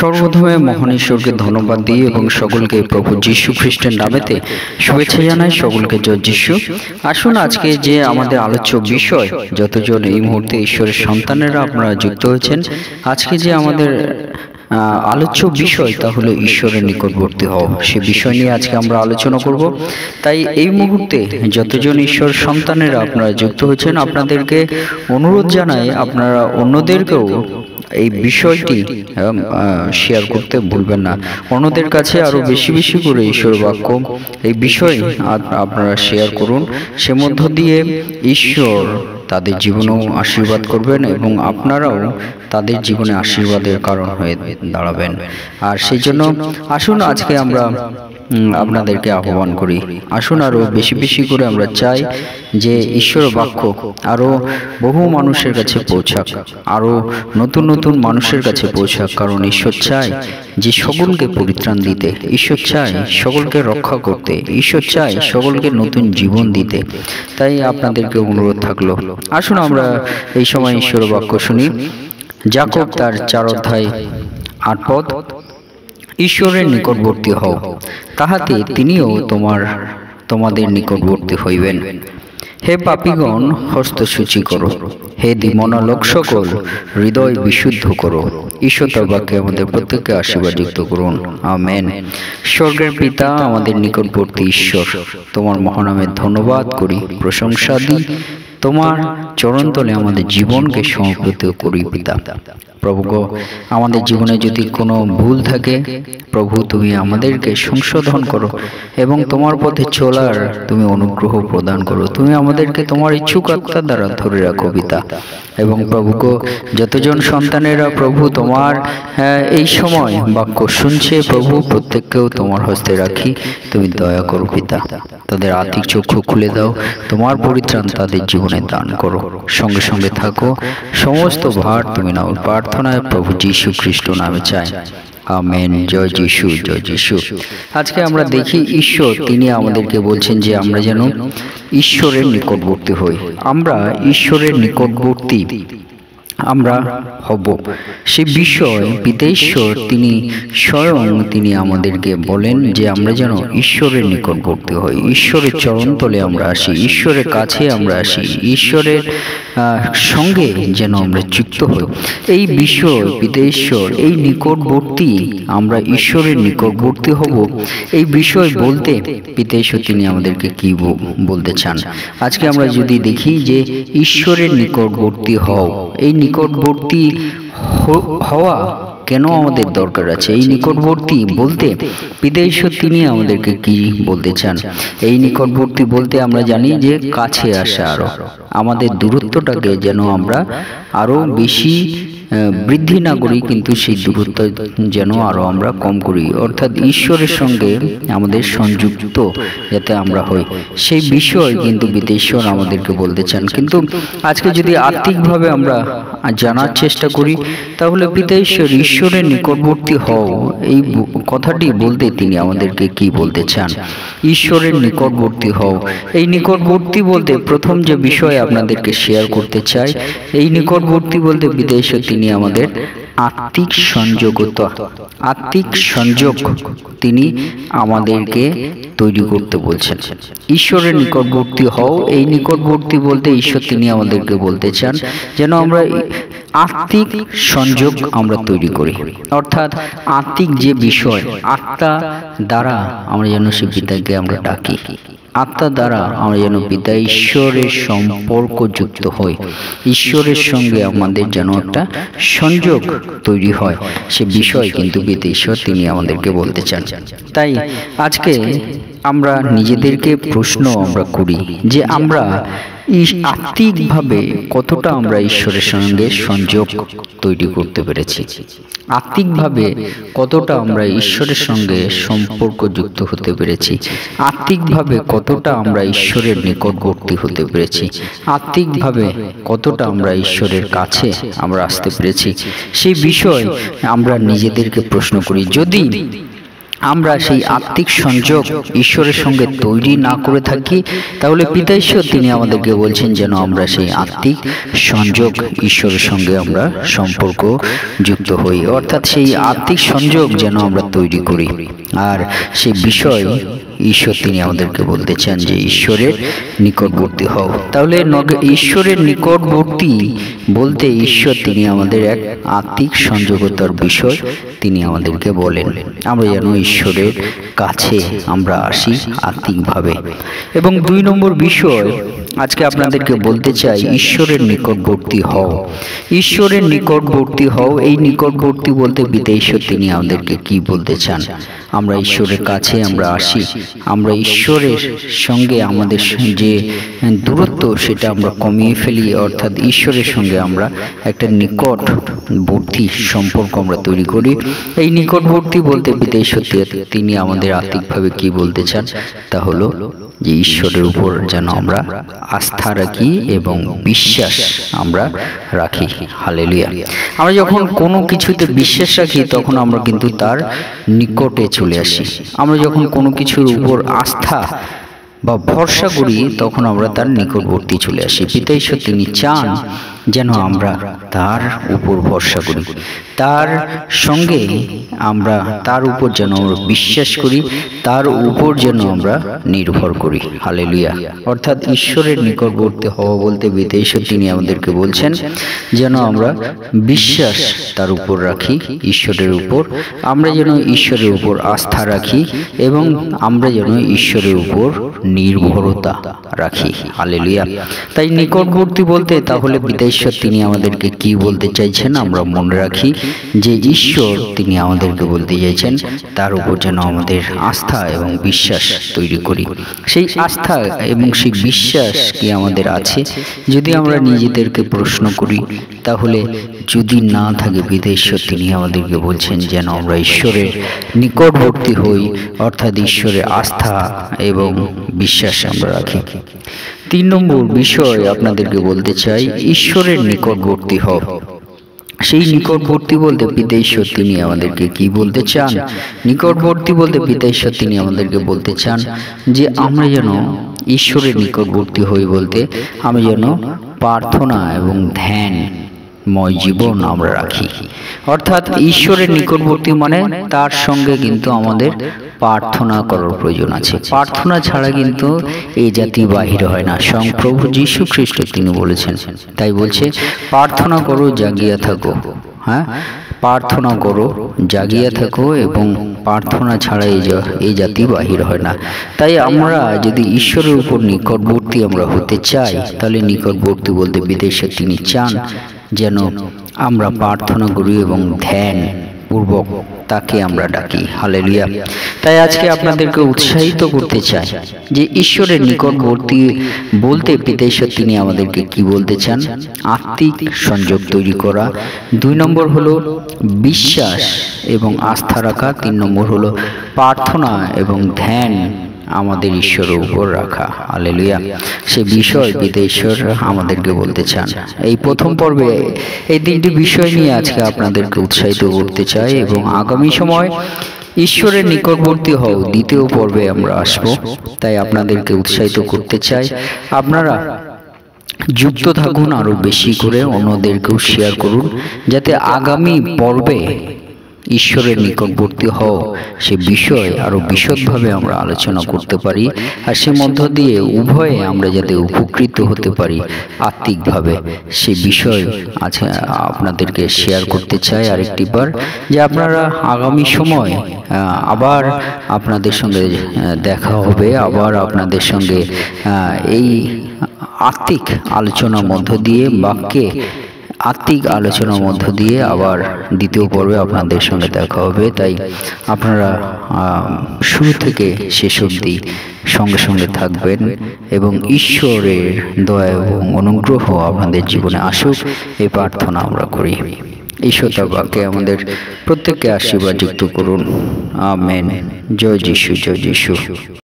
সর্বপ্রথমে মহান ঈশ্বরকে ধন্যবাদ দিই এবং সকলকে প্রভু যীশু খ্রিস্টের নামেতে শুভেচ্ছা জানাই। সকলকে জয় যীশু। আসুন আজকে যে আমাদের আলোচ্য বিষয়, যতজন এই মুহূর্তে ঈশ্বরের সন্তানেরা আপনারা যুক্ত হয়েছেন, আজকে যে আমাদের আলোচ্য বিষয় তা হলো ঈশ্বরের নিকটবর্তী হও। সে বিষয় নিয়ে আজকে আমরা আলোচনা করব। তাই এই মুহূর্তে যতজন ঈশ্বর সন্তানেরা আপনারা যুক্ত হয়েছেন, আপনাদেরকে অনুরোধ জানাই আপনারা অন্যদেরকেও এই বিষয়টি শেয়ার করতে ভুলবেন না। অন্যদের কাছে আরো বেশি বেশি করে ঈশ্বর বাক্য এই বিষয় আপনারা শেয়ার করুন। সে মধ্য দিয়ে ঈশ্বর তাদের জীবনেও আশীর্বাদ করবেন এবং আপনারাও তাদের জীবনে আশীর্বাদের কারণ হয়ে দাঁড়াবেন। আর সেই জন্য আসুন আজকে আমরা আপনাদেরকে আহ্বান করি, আসুন আরো বেশি বেশি করে আমরা চাই যে ঈশ্বর বাক্য আরো বহু মানুষের কাছে পৌঁছাক, আরো নতুন নতুন মানুষের কাছে পৌঁছাক। কারণ ঈশ্বর চায় যে সকলকে পরিত্রাণ দিতে, ঈশ্বর চায় সকলকে রক্ষা করতে, ঈশ্বর চায় সকলকে নতুন জীবন দিতে। তাই আপনাদেরকে অনুরোধ থাকলো, আসুন আমরা এই সময় ঈশ্বর বাক্য শুনি। যাকব তার 4 অধ্যায় 8 পদ, ঈশ্বরের নিকটবর্তী হও, তাহাতে তিনিও তোমাদের নিকটবর্তী হইবেন। হে পাপীগণ, হস্তসূচি করো, হে দ্বিমনা লোক সকল, হৃদয় বিশুদ্ধ করো। ঈশ্বর তার বাক্যে আমাদের প্রত্যেককে আশীর্বাদ যুক্ত করুন। আমেন। স্বর্গের পিতা, আমাদের নিকটবর্তী ঈশ্বর, তোমার মহানামের ধন্যবাদ করি, প্রশংসা দিই। তোমার চরণতলে আমাদের জীবনকে সমর্পিত করি পিতা। প্রভু গো, আমাদের জীবনে যদি কোনো ভুল থাকে, প্রভু তুমি আমাদেরকে সংশোধন করো এবং তোমার পথে চলার তুমি অনুগ্রহ প্রদান করো। তুমি আমাদেরকে তোমার ইচ্ছুক আত্মার দ্বারা ধরে রাখো পিতা। এবং প্রভু গো, যতজন সন্তানেরা প্রভু তোমার এই সময় বাক্য শুনছে, প্রভু প্রত্যেককেও তোমার হস্তে রাখি। তুমি দয়া করো পিতা, তাদের আত্মিক চক্ষু খুলে দাও, তোমার পরিত্রাণ তাদের জীবনে দান করো। সঙ্গে সঙ্গে থাকো, সমস্ত ভার তুমি নাও। প্রার্থনায় প্রভু যীশু খ্রিস্ট নামে চাই, আমেন। জয় যীশু, জয় যীশু। আজকে আমরা দেখি ঈশ্বর তিনি আমাদেরকে বলছেন যে আমরা যেন ঈশ্বরের নিকটবর্তী হই। আমরা ঈশ্বরের নিকটবর্তী আমরা হব, সে বিষয় পিতা ঈশ্বর তিনি স্বয়ং তিনি আমাদেরকে বলেন যে আমরা যেন ঈশ্বরের নিকটবর্তী হই, ঈশ্বরের চরণতলে আমরা আসি, ঈশ্বরের কাছে আমরা আসি, ঈশ্বরের সঙ্গে যেন আমরা যুক্ত হই। এই বিষয় পিতা ঈশ্বর এই নিকটবর্তী, আমরা ঈশ্বরের নিকটবর্তী হব, এই বিষয় বলতে পিতা ঈশ্বর তিনি আমাদেরকে কি বলতে চান। আজকে আমরা যদি দেখি যে ঈশ্বরের নিকটবর্তী হও, এই নিকটবর্তী হওয়া কেন আমাদের দরকার আছে, এই নিকটবর্তী বলতে পিতা ঈশ্বর তিনি আমাদেরকে কি বলতে চান। এই নিকটবর্তী বলতে আমরা জানি যে কাছে আসা, আরো আমাদের দূরত্বটাকে যেন আমরা আরো বেশি বৃদ্ধি না করি, কিন্তু সেই দূরত্ব যেন আরো আমরা কম করি, অর্থাৎ ঈশ্বরের সঙ্গে আমাদের সংযুক্ত যাতে আমরা হই, সেই বিষয় কিন্তু পিতা ঈশ্বর আমাদেরকে বলতে চান। কিন্তু আজকে যদি আত্মিকভাবে আমরা জানার চেষ্টা করি, তাহলে পিতা ঈশ্বর ঈশ্বরের নিকটবর্তী হও এই কথাটি বলতে তিনি আমাদেরকে কি বলতে চান। ঈশ্বরের নিকটবর্তী হও, এই নিকটবর্তী বলতে প্রথম যে বিষয় আপনাদেরকে শেয়ার করতে চাই, এই নিকটবর্তী বলতে পিতা ঈশ্বর তিনি আমাদের আত্মিক সংযোগতা, আত্মিক সংযোগ তিনি আমাদেরকে তৈরি করতে বলছেন। ঈশ্বরের নিকটবর্তী হও, এই নিকটবর্তী বলতে ঈশ্বর তিনি আমাদেরকে বলতে চান যেন আমরা আত্মিক সংযোগ আমরা তৈরি করি, অর্থাৎ আত্মিক যে বিষয়, আত্মা দ্বারা আমরা যেন সে পিতাকে আমরা ডাকি, আত্মা দ্বারা আমরা যেন পিতা ঈশ্বরের সম্পর্ক যুক্ত হই, ঈশ্বরের সঙ্গে আমাদের যেন একটা সংযোগ তৈরি হয়, সে বিষয় কিন্তু পিতা ঈশ্বর তিনি আমাদেরকে বলতে চান। তাই আজকে আমরা নিজেদেরকে প্রশ্ন আমরা করি যে আমরা আত্মিকভাবে কতটা আমরা ঈশ্বরের সঙ্গে সংযোগ তৈরি করতে পেরেছি, আত্মিকভাবে কতটা আমরা ঈশ্বরের সঙ্গে সম্পর্ক যুক্ত হতে পেরেছি, আত্মিকভাবে কতটা আমরা ঈশ্বরের নিকটবর্তী হতে পেরেছি, আত্মিকভাবে কতটা আমরা ঈশ্বরের কাছে আমরা আসতে পেরেছি, সেই বিষয় আমরা নিজেদেরকে প্রশ্ন করি। যদি আমরা সেই আত্মিক সংযোগ ঈশ্বরের সঙ্গে তৈরি না করে থাকি, তাহলে পিতা ঈশ্বর তিনি আমাদেরকে বলছেন যেন আমরা সেই আত্মিক সংযোগ ঈশ্বরের সঙ্গে আমরা সম্পর্ক যুক্ত হই, অর্থাৎ সেই আত্মিক সংযোগ যেন আমরা তৈরি করি। আর সেই বিষয় ঈশ্বর তিনি আমাদেরকে বলতে চান যে ঈশ্বরের নিকটবর্তী হও। তাহলে ঈশ্বরের নিকটবর্তী বলতে ঈশ্বর তিনি আমাদের এক আত্মিক সংযোগতার বিষয় তিনি আমাদেরকে বলেন, আমরা যেন ঈশ্বরের কাছে আমরা আসি আত্মিকভাবে। এবং 2 নম্বর বিষয় আজকে আপনাদেরকে বলতে চাই, ঈশ্বরের নিকটবর্তী হও। ঈশ্বরের নিকটবর্তী হও, এই নিকটবর্তী বলতে পিতা ঈশ্বর তিনি আমাদেরকে কি বলতে চান? আমরা ঈশ্বরের কাছে আমরা আসি, আমরা ঈশ্বরের সঙ্গে আমাদের যে দূরত্ব সেটা আমরা কমিয়ে ফেলি, অর্থাৎ ঈশ্বরের সঙ্গে আমরা একটা নিকটবর্তী সম্পর্ক আমরা তৈরি করি। এই নিকটবর্তী বলতে পিতা ঈশ্বর তিনি আমাদের আত্মিকভাবে কি বলতে চান? তা হলো যে ঈশ্বরের উপর যেন আমরা আস্থা রাখি এবং বিশ্বাস আমরা রাখি। হালেলুয়া। আমরা যখন কোনো কিছুতে বিশ্বাস রাখি তখন আমরা কিন্তু তার নিকটে চলে আসি। আমরা যখন কোনো কিছুর উপর আস্থা বা ভরসা করি তখন আমরা তার নিকটবর্তী চলে আসি। পিতা ঈশ্বর তিনি চান যেন আমরা তার উপর ভরসা করি, তার সঙ্গে আমরা তার উপর যেন আমরা বিশ্বাস করি, তার উপর যেন আমরা নির্ভর করি। হালেলুয়া। অর্থাৎ ঈশ্বরের নিকটবর্তী হওয়া বলতে পিতা ঈশ্বর তিনি আমাদেরকে বলছেন যেন আমরা বিশ্বাস তার উপর রাখি, ঈশ্বরের উপর আমরা যেন ঈশ্বরের উপর আস্থা রাখি এবং আমরা যেন ঈশ্বরের উপর নির্ভরতা রাখি। হালেলুয়া। তাই নিকটবর্তী বলতে তাহলে পিতা ঈশ্বর তিনি আমাদেরকে কি বলতে চাইছেন আমরা মনে রাখি যে ঈশ্বর তিনি আমাদেরকে বলতে চাইছেন তার উপর যেন আমাদের আস্থা এবং বিশ্বাস তৈরি করি। সেই আস্থা এবং সেই বিশ্বাস কি আমাদের আছে? যদি আমরা নিজেদেরকে প্রশ্ন করি তাহলে যদি না থাকে, পিতা ঈশ্বর তিনি আমাদেরকে বলছেন যেন আমরা ঈশ্বরের নিকটবর্তী হই, অর্থাৎ ঈশ্বরের আস্থা এবং বিশ্বাস আমরা রাখি। 3 নম্বর বিষয় আপনাদেরকে বলতে চাই, ঈশ্বরের নিকটবর্তী হও। সেই নিকটবর্তী বলতে পিতা ঈশ্বর তিনি আমাদেরকে কি বলতে চান? নিকটবর্তী বলতে পিতা ঈশ্বর তিনি আমাদেরকে বলতে চান যে আমরা যেন ঈশ্বরের নিকটবর্তী হই বলতে আমরা যেন প্রার্থনা এবং ধ্যানময় জীবন আমরা রাখি। অর্থাৎ ঈশ্বরের নিকটবর্তী মানে তার সঙ্গে কিন্তু আমাদের প্রার্থনা করার প্রয়োজন আছে। প্রার্থনা ছাড়া কিন্তু এই জাতি বাহির হয় না। স্বয়ং প্রভু যীশু খ্রিস্ট তিনি বলেছেন, তাই বলছে প্রার্থনা করো জাগিয়া থাকো। হ্যাঁ, প্রার্থনা করো জাগিয়া থাকো এবং প্রার্থনা ছাড়া এই জাতি বাহির হয় না। তাই আমরা যদি ঈশ্বরের উপর নিকটবর্তী আমরা হতে চাই তাহলে নিকটবর্তী বলতে পিতা ঈশ্বর তিনি চান যেন আমরা প্রার্থনা করি এবং ধ্যান পূর্বক তাকে আমরা ডাকি। হালেলুয়া। তাই আজকে আপনাদেরকে উৎসাহিত করতে চাই যে ঈশ্বরের নিকটবর্তী বলতে পিতা ঈশ্বর তিনি আমাদেরকে কি বলতে চান? আত্মিক সংযোগ তৈরি করা। 2 নম্বর হলো বিশ্বাস এবং আস্থা রাখা। 3 নম্বর হলো প্রার্থনা এবং ধ্যান আমাদের ঈশ্বরের উপর রাখা। হালেলুয়া। সে বিষয় পিতা ঈশ্বর আমাদেরকে বলতে চান। এই প্রথম পর্বে এই 3টি বিষয় নিয়ে আজকে আপনাদেরকে উৎসাহিত করতে চাই এবং আগামী সময় ঈশ্বরের নিকটবর্তী হও 2য় পর্বে আমরা আসব। তাই আপনাদেরকে উৎসাহিত করতে চাই আপনারা যুক্ত থাকুন, আরো বেশি করে অন্যদেরকেও শেয়ার করুন যাতে আগামী পর্বে ঈশ্বরের নিকটবর্তী হও সে বিষয় আরো বিশদভাবে আমরা আলোচনা করতে পারি, আর সে মধ্য দিয়ে উভয়ে আমরা যাতে উপকৃত হতে পারি আত্মিকভাবে সে বিষয় আছে আপনাদেরকে শেয়ার করতে চাই আরেকটি বার, যে আপনারা আগামী সময় আবার আপনাদের সঙ্গে দেখা হবে, আবার আপনাদের সঙ্গে এই আত্মিক আলোচনার মধ্য দিয়ে বাক্যে আত্মিক আলোচনার মধ্য দিয়ে আবার 2য় পর্বে আপনাদের সঙ্গে দেখা হবে। তাই আপনারা শুরু থেকে শেষ অবধি সঙ্গে সঙ্গে থাকবেন এবং ঈশ্বরের দয়া এবং অনুগ্রহ আপনাদের জীবনে আসুক এই প্রার্থনা আমরা করি। ঈশ্বর তার বাক্যে আমাদের প্রত্যেককে আশীর্বাদ যুক্ত করুন। আমেন। জয় যিশু, জয় যিশু।